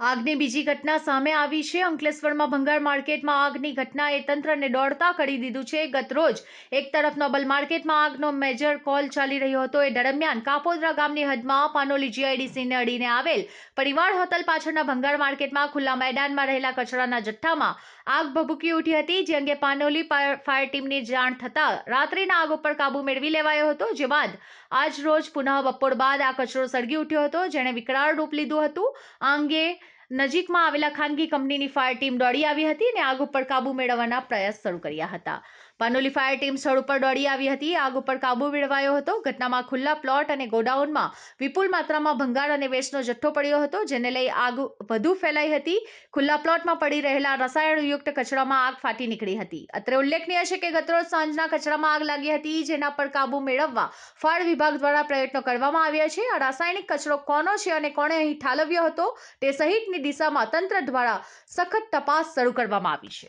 આગની બીજી ઘટના સામે આવી છે. અંકલેશ્વરમાં ભંગાર માર્કેટમાં આગની ઘટનાએ તંત્રને દોડતા કરી દીધું છે. ગતરોજ એક તરફ નોબલ માર્કેટમાં આગનો મેજર કોલ ચાલી રહ્યો હતો. એ દરમિયાન કાપોદ્રા ગામની હદમાં પાનોલી જીઆઈડીસીને અડીને આવેલ પરિવાર હોટલ પાછળના ભંગાર માર્કેટમાં ખુલ્લા મેદાનમાં રહેલા કચરાના જથ્થામાં આગ ભભૂકી ઉઠી હતી. જે અંગે પાનોલી ફાયર ટીમને જાણ થતાં રાત્રિના આગ ઉપર કાબુ મેળવી લેવાયો હતો. જે બાદ આજ રોજ પુનઃ બપોર બાદ આ કચરો સળગી ઉઠ્યો હતો, જેણે વિકરાળ રૂપ લીધું હતું. આ અંગે નજીકમાં આવેલા ખાનગી કંપનીની ફાયર ટીમ દોડી આવી હતી અને આગ ઉપર કાબુ મેળવવાના પ્રયાસ શરૂ કર્યા હતા. પાનોલી ફાયર ટીમ સ્થળ ઉપર દોડી આવી હતી. આગ ઉપર કાબુ મેળવાયો હતો. ઘટનામાં ખુલ્લા પ્લોટ અને ગોડાઉનમાં વિપુલ માત્રામાં ભંગાર અને વેસ્ટનો જથ્થો પડ્યો હતો, જેને લઈ આગ વધુ ફેલાઈ હતી. ખુલ્લા પ્લોટમાં પડી રહેલા રસાયણયુક્ત કચરામાં આગ ફાટી નીકળી હતી. અત્રે ઉલ્લેખનીય છે કે ગતરોજ સાંજના કચરામાં આગ લાગી હતી, જેના પર કાબુ મેળવવા ફાયર વિભાગ દ્વારા પ્રયત્નો કરવામાં આવ્યા છે. આ રાસાયણિક કચરો કોનો છે અને કોણે અહીં ઠાલવ્યો હતો તે સહિતની દિશામાં તંત્ર દ્વારા સખત તપાસ શરૂ કરવામાં આવી છે.